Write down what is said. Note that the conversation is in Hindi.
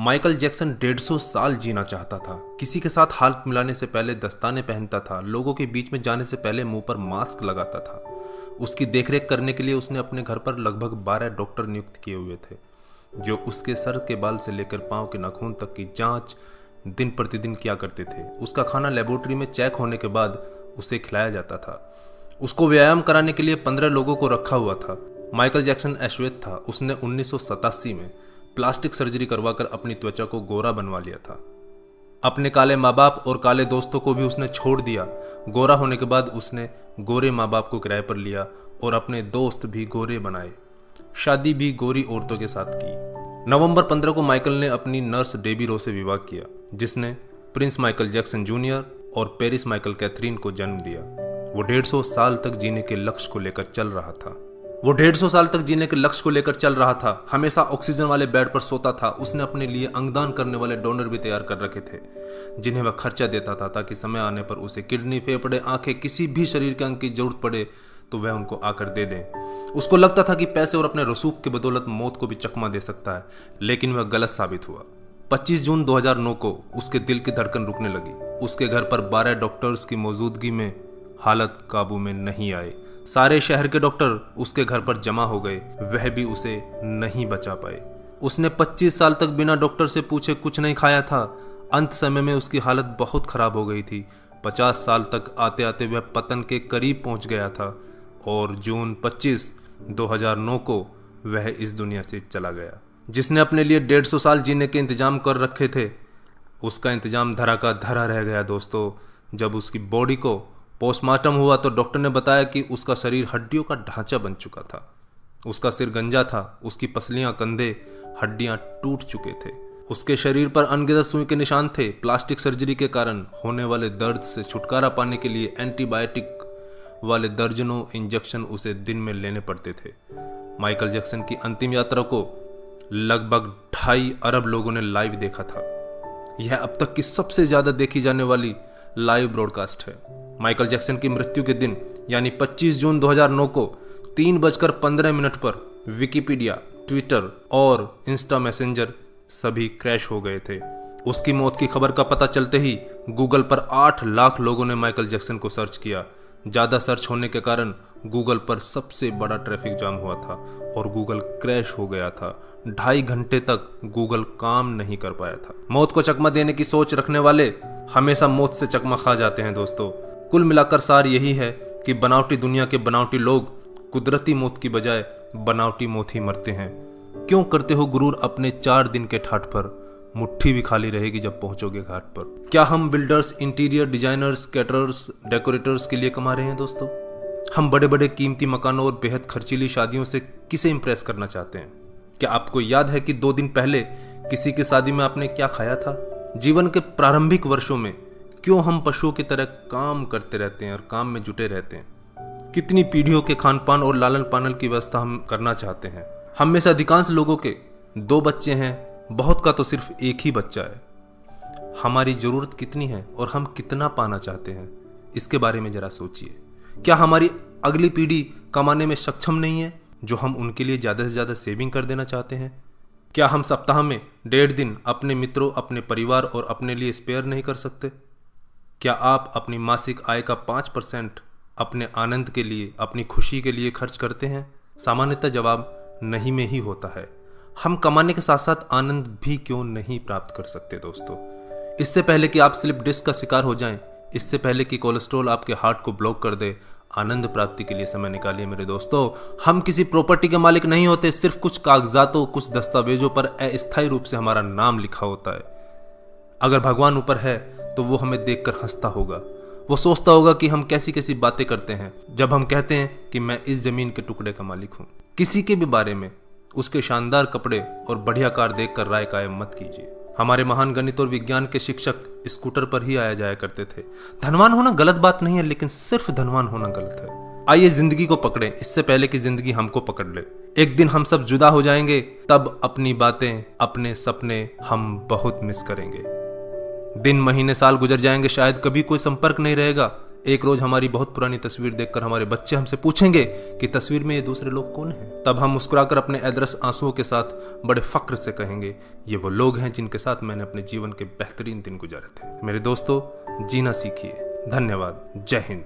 माइकल जैक्सन 150 साल जीना चाहता था। किसी के साथ हाथ मिलाने से पहले दस्ताने पहनता था, लोगों के बीच में जाने से पहले मुंह पर मास्क लगाता था। उसकी देखरेख करने के लिए उसने अपने घर पर लगभग 12 डॉक्टर नियुक्त किए हुए थे, जो उसके सर के बाल से लेकर पांव के नाखून तक की जांच दिन प्रतिदिन किया करते थे। उसका खाना लेबोरेटरी में चेक होने के बाद उसे खिलाया जाता था। उसको व्यायाम कराने के लिए 15 लोगों को रखा हुआ था। माइकल जैक्सन अश्वेत था। उसने 1987 में प्लास्टिक सर्जरी करवाकर अपनी त्वचा को गोरा बनवा लिया था। अपने काले माँ बाप और काले दोस्तों को भी उसने छोड़ दिया। गोरा होने के बाद उसने गोरे माँ बाप को किराए पर लिया और अपने दोस्त भी गोरे बनाए। शादी भी गोरी औरतों के साथ की। नवंबर 15 को माइकल ने अपनी नर्स डेबी रो से विवाह किया, जिसने प्रिंस माइकल जैक्सन जूनियर और पेरिस माइकल कैथरीन को जन्म दिया। वो 150 साल तक जीने के लक्ष्य को लेकर चल रहा था। हमेशा ऑक्सीजन वाले बेड पर सोता था। उसने अपने लिए अंगदान करने वाले डोनर भी तैयार कर रखे थे, जिन्हें वह खर्चा देता था ताकि समय आने पर उसे किडनी, फेफड़े, आंखें, किसी भी शरीर के अंग की जरूरत पड़े तो वह उनको आकर दे दें। उसको लगता था कि पैसे और अपने रसूख की बदौलत मौत को भी चकमा दे सकता है, लेकिन वह गलत साबित हुआ। 25 जून 2009 को उसके दिल की धड़कन रुकने लगी। उसके घर पर 12 डॉक्टर्स की मौजूदगी में हालत काबू में नहीं आई। सारे शहर के डॉक्टर उसके घर पर जमा हो गए, वह भी उसे नहीं बचा पाए। उसने 25 साल तक बिना डॉक्टर से पूछे कुछ नहीं खाया था। अंत समय में उसकी हालत बहुत खराब हो गई थी। 50 साल तक आते आते वह पतन के करीब पहुंच गया था और जून 25, 2009 को वह इस दुनिया से चला गया। जिसने अपने लिए 150 साल जीने के इंतजाम कर रखे थे, उसका इंतजाम धरा का धरा रह गया दोस्तों। जब उसकी बॉडी को पोस्टमार्टम हुआ तो डॉक्टर ने बताया कि उसका शरीर हड्डियों का ढांचा बन चुका था। उसका सिर गंजा था, उसकी पसलियां, कंधे, हड्डियां टूट चुके थे। उसके शरीर पर अनगिनत सुई के निशान थे। प्लास्टिक सर्जरी के कारण होने वाले दर्द से छुटकारा पाने के लिए एंटीबायोटिक वाले दर्जनों इंजेक्शन उसे दिन में लेने पड़ते थे। माइकल जैक्सन की अंतिम यात्रा को लगभग 2.5 अरब लोगों ने लाइव देखा था। यह अब तक की सबसे ज्यादा देखी जाने वाली लाइव ब्रॉडकास्ट है। माइकल जैक्सन की मृत्यु के दिन यानी 25 जून 2009 को 3:15 पर विकिपीडिया, ट्विटर और इंस्टा मैसेंजर सभी क्रैश हो गए थे। उसकी मौत की खबर का पता चलते ही गूगल पर 8 लाख लोगों ने माइकल जैक्सन को सर्च किया। ज्यादा सर्च होने के कारण गूगल पर सबसे बड़ा ट्रैफिक जाम हुआ था और गूगल क्रैश हो गया था। 2.5 घंटे तक गूगल काम नहीं कर पाया था। मौत को चकमा देने की सोच रखने वाले हमेशा मौत से चकमा खा जाते हैं दोस्तों। कुल मिलाकर सार यही है कि बनावटी दुनिया के बनावटी लोग कुदरती मौत की बजाय बनावटी मौत ही मरते हैं। क्यों करते हो गुरूर अपने 4 दिन के ठाठ पर? मुट्ठी भी खाली रहेगी जब पहुंचोगे घाट पर। क्या हम builders, interior designers, caterers, decorators के लिए कमा रहे हैं दोस्तों? हम बड़े बड़े कीमती मकानों और बेहद खर्चीली शादियों से किसे इंप्रेस करना चाहते हैं? क्या आपको याद है कि 2 दिन पहले किसी की शादी में आपने क्या खाया था? जीवन के प्रारंभिक वर्षों में क्यों हम पशुओं की तरह काम करते रहते हैं और काम में जुटे रहते हैं? कितनी पीढ़ियों के खान पान और लालन पालन की व्यवस्था हम करना चाहते हैं? हम में से अधिकांश लोगों के 2 बच्चे हैं, बहुत का तो सिर्फ एक ही बच्चा है। हमारी जरूरत कितनी है और हम कितना पाना चाहते हैं, इसके बारे में जरा सोचिए। क्या हमारी अगली पीढ़ी कमाने में सक्षम नहीं है जो हम उनके लिए ज्यादा से ज्यादा सेविंग कर देना चाहते हैं? क्या हम सप्ताह में 1.5 दिन अपने मित्रों, अपने परिवार और अपने लिए स्पेयर नहीं कर सकते? क्या आप अपनी मासिक आय का 5% अपने आनंद के लिए, अपनी खुशी के लिए खर्च करते हैं? सामान्यतः जवाब नहीं में ही होता है। हम कमाने के साथ साथ आनंद भी क्यों नहीं प्राप्त कर सकते दोस्तों? इससे पहले कि आप स्लिप डिस्क का शिकार हो जाएं, इससे पहले कि कोलेस्ट्रॉल आपके हार्ट को ब्लॉक कर दे, आनंद प्राप्ति के लिए समय निकालिए मेरे दोस्तों। हम किसी प्रॉपर्टी के मालिक नहीं होते, सिर्फ कुछ कागजातों, कुछ दस्तावेजों पर अस्थायी रूप से हमारा नाम लिखा होता है। अगर भगवान ऊपर है तो वो हमें देखकर हंसता होगा। वो सोचता होगा कि हम कैसी कैसी बातें करते हैं जब हम कहते हैं कि मैं इस जमीन के टुकड़े का मालिक हूं। किसी के भी बारे में उसके शानदार कपड़े और बढ़िया कार देखकर राय कायम मत कीजिए। हमारे महान गणित और विज्ञान के शिक्षक स्कूटर पर ही आया जाया करते थे। धनवान होना गलत बात नहीं है, लेकिन सिर्फ धनवान होना गलत है। आइए जिंदगी को पकड़ें इससे पहले कि जिंदगी हमको पकड़ ले। एक दिन हम सब जुदा हो जाएंगे, तब अपनी बातें, अपने सपने हम बहुत मिस करेंगे। दिन, महीने, साल गुजर जाएंगे, शायद कभी कोई संपर्क नहीं रहेगा। एक रोज हमारी बहुत पुरानी तस्वीर देखकर हमारे बच्चे हमसे पूछेंगे कि तस्वीर में ये दूसरे लोग कौन हैं। तब हम मुस्कुराकर अपने अदरस आंसुओं के साथ बड़े फक्र से कहेंगे, ये वो लोग हैं जिनके साथ मैंने अपने जीवन के बेहतरीन दिन गुजारे थे। मेरे दोस्तों, जीना सीखिए। धन्यवाद। जय हिंद।